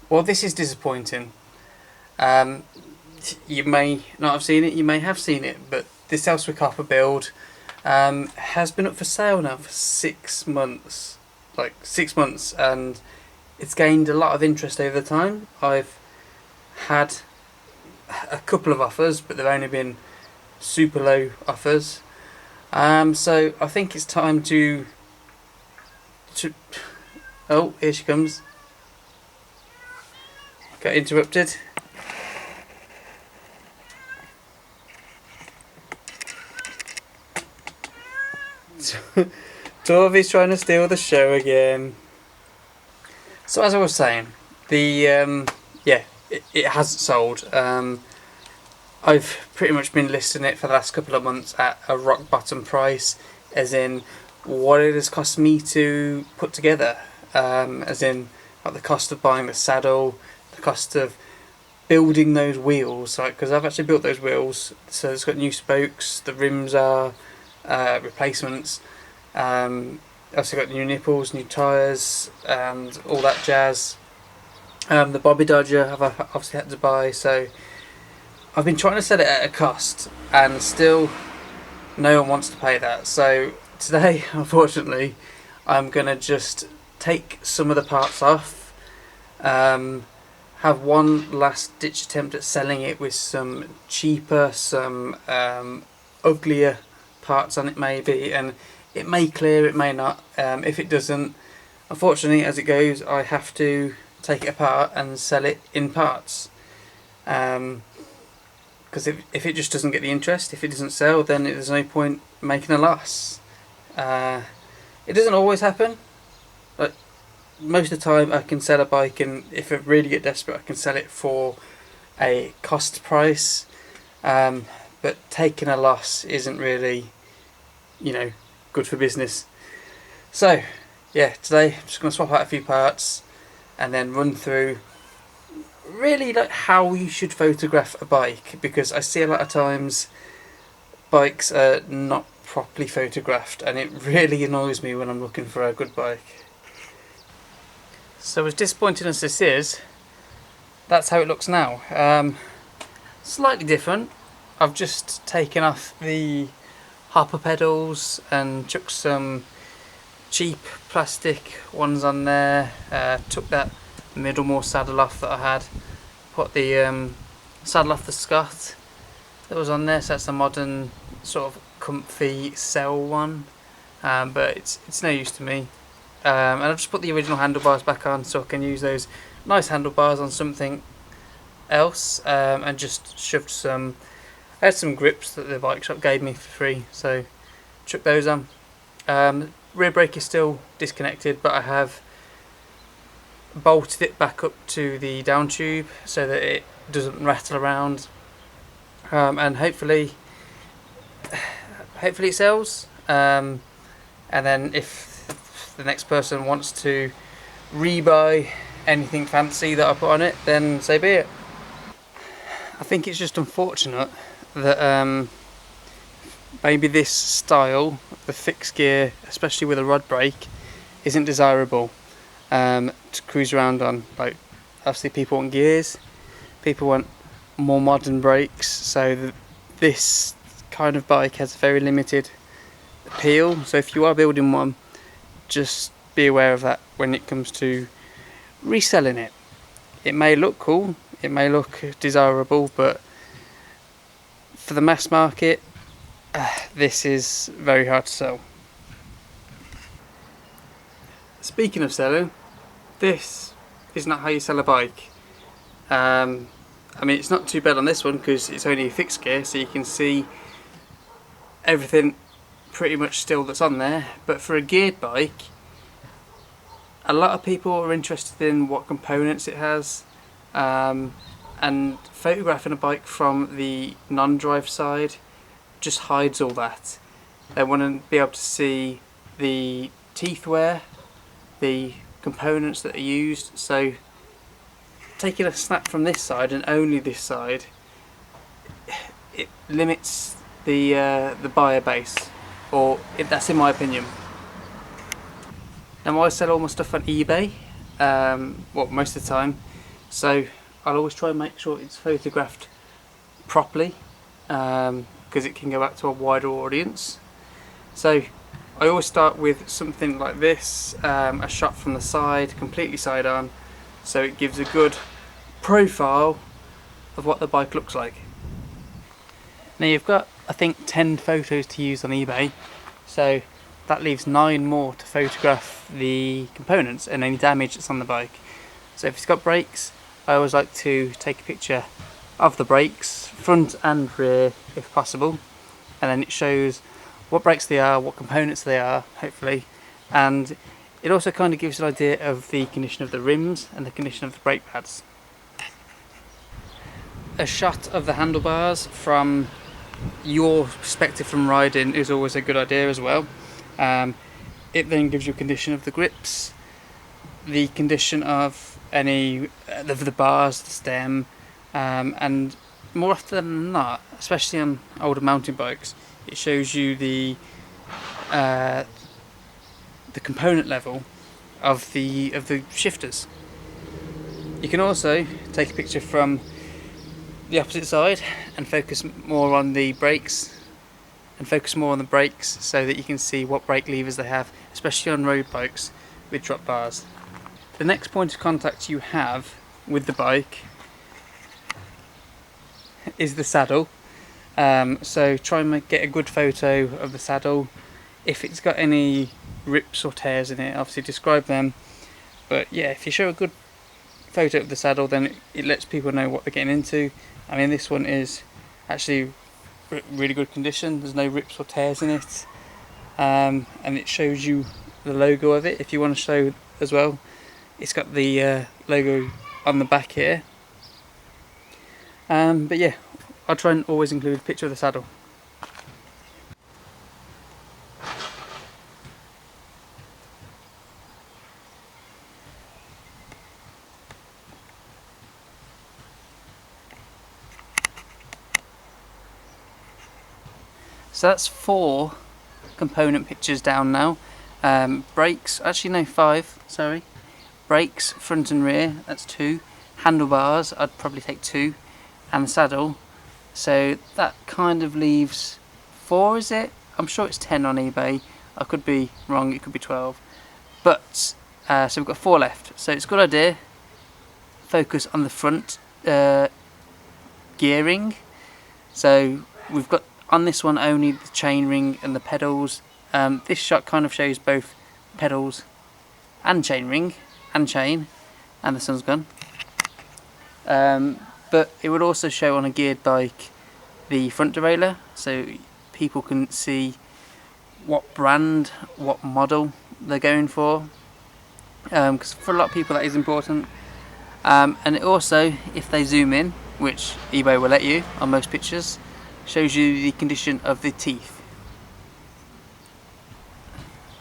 Well, this is disappointing. Um, you may not have seen it, you may have seen it, but this Elswick Upper build has been up for sale now for 6 months. Like 6 months, and it's gained a lot of interest over the time. I've had a couple of offers, but they've only been super low offers. So I think it's time to. Oh, here she comes. Got interrupted. Dorothy's trying to steal the show again. So as I was saying, the yeah, it hasn't sold. I've pretty much been listing it for the last couple of months at a rock bottom price, as in what it has cost me to put together, as in like the cost of buying the saddle, the cost of building those wheels, like because I've actually built those wheels, so it's got new spokes, the rims are replacements. Also got new nipples, new tyres, and all that jazz. The Bobby Dodger I've obviously had to buy, so I've been trying to sell it at a cost, and still no one wants to pay that. So today, unfortunately, I'm gonna just take some of the parts off. Have one last ditch attempt at selling it with some cheaper, some uglier parts on it maybe, and it may clear, it may not. If it doesn't, unfortunately, as it goes, I have to take it apart and sell it in parts. Because if it just doesn't get the interest, if it doesn't sell, then there's no point making a loss. It doesn't always happen. Like most of the time, I can sell a bike, and if I really get desperate, I can sell it for a cost price. But taking a loss isn't really, good for business. So, yeah, today I'm just going to swap out a few parts and then run through really like how you should photograph a bike, because I see a lot of times bikes are not properly photographed, and it really annoys me when I'm looking for a good bike. So as disappointing as this is, that's how it looks now. Slightly different. I've just taken off the hopper pedals and chucked some cheap plastic ones on there. Took that Middlemore saddle off that I had. Put the saddle off the Scott that was on there. So that's a modern sort of comfy cell one, but it's no use to me. And I've just put the original handlebars back on so I can use those nice handlebars on something else, and just shoved some. I had some grips that the bike shop gave me for free, so chuck those on. Rear brake is still disconnected, but I have bolted it back up to the down tube so that it doesn't rattle around, and hopefully it sells. And then if the next person wants to rebuy anything fancy that I put on it, then so be it. I think it's just unfortunate that maybe this style, the fixed gear, especially with a rod brake, isn't desirable to cruise around on. Like, obviously people want gears, people want more modern brakes, so this kind of bike has very limited appeal. So if you are building one, just be aware of that when it comes to reselling it. It may look cool, it may look desirable, but for the mass market, this is very hard to sell. Speaking of selling, this is not how you sell a bike. I mean, it's not too bad on this one because it's only a fixed gear, so you can see everything pretty much still that's on there. But for a geared bike, a lot of people are interested in what components it has, and photographing a bike from the non-drive side just hides all that. They want to be able to see the teeth wear, the components that are used. So taking a snap from this side and only this side, it limits the buyer base, or that's in my opinion. Now I sell all my stuff on eBay, well, most of the time, So I'll always try and make sure it's photographed properly, because it can go out to a wider audience. So I always start with something like this, a shot from the side, completely side on, so it gives a good profile of what the bike looks like. Now you've got, I think, 10 photos to use on eBay, so that leaves 9 more to photograph the components and any damage that's on the bike. So if it's got brakes, I always like to take a picture of the brakes, front and rear if possible, and then it shows what brakes they are, what components they are, hopefully, and it also kind of gives an idea of the condition of the rims and the condition of the brake pads. A shot of the handlebars from your perspective from riding is always a good idea as well. It then gives you a condition of the grips, the condition of any of the bars, the stem, and more often than not, especially on older mountain bikes, it shows you the component level of the shifters. You can also take a picture from the opposite side and focus more on the brakes, so that you can see what brake levers they have, especially on road bikes with drop bars. The next point of contact you have with the bike is the saddle. So try and get a good photo of the saddle. If it's got any rips or tears in it, obviously describe them. But yeah, if you show a good photo of the saddle, then it lets people know what they're getting into. I mean, this one is actually really good condition. There's no rips or tears in it, and it shows you the logo of it. If you want to show as well, it's got the logo on the back here. But yeah, I'll try and always include a picture of the saddle. So that's 4 component pictures down now. Brakes, actually no, 5, sorry. Brakes, front and rear, that's 2. Handlebars, I'd probably take 2. And the saddle. So that kind of leaves 4, is it? I'm sure it's 10 on eBay. I could be wrong, it could be 12. But, so we've got 4 left. So it's a good idea. Focus on the front gearing. So we've got on this one only the chain ring and the pedals. This shot kind of shows both pedals and chain ring and chain, and the sun's gone. But it would also show on a geared bike the front derailleur, so people can see what brand, what model they're going for, because for a lot of people that is important. And it also, if they zoom in, which eBay will let you on most pictures, shows you the condition of the teeth.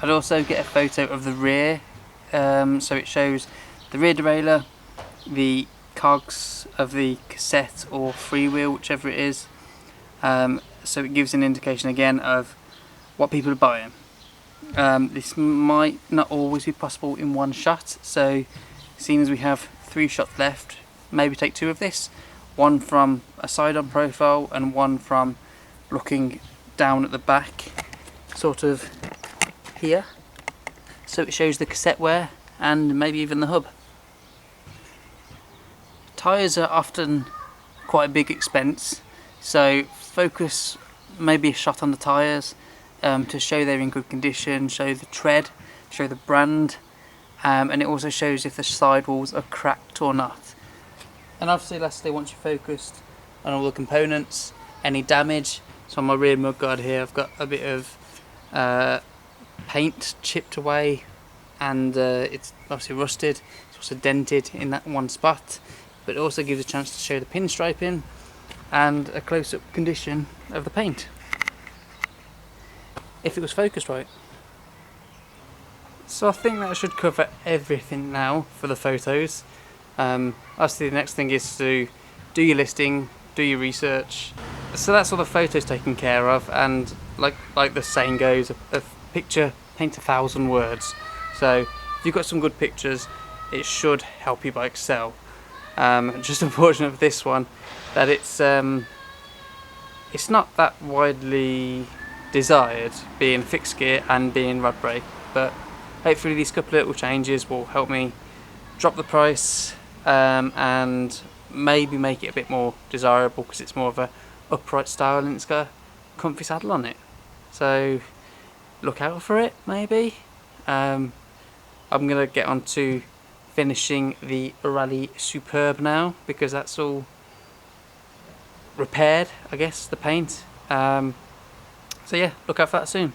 I'd also get a photo of the rear, so it shows the rear derailleur, the cogs of the cassette or freewheel, whichever it is, so it gives an indication again of what people are buying. This might not always be possible in one shot, so seeing as we have 3 shots left, maybe take 2 of this. One from a side-on profile and one from looking down at the back, sort of here, so it shows the cassette wear and maybe even the hub. Tyres are often quite a big expense, so focus maybe a shot on the tyres to show they're in good condition, show the tread, show the brand, and it also shows if the sidewalls are cracked or not. And obviously lastly, once you're focused on all the components, any damage, so on my rear mudguard here I've got a bit of paint chipped away, and it's obviously rusted, it's also dented in that one spot, but it also gives a chance to show the pinstriping and a close-up condition of the paint, if it was focused right. So I think that should cover everything now for the photos. Obviously the next thing is to do your listing, do your research. So that's all the photos taken care of, and like the saying goes, a picture paints 1,000 words. So if you've got some good pictures, it should help your bike sell. Just unfortunate for this one that it's not that widely desired, being fixed gear and being rod brake, but hopefully these couple of little changes will help me drop the price and maybe make it a bit more desirable, because it's more of a upright style and it's got a comfy saddle on it. So look out for it, maybe. I'm gonna get on to finishing the Rally Superb now, because that's all repaired, I guess, the paint. So yeah, look out for that soon.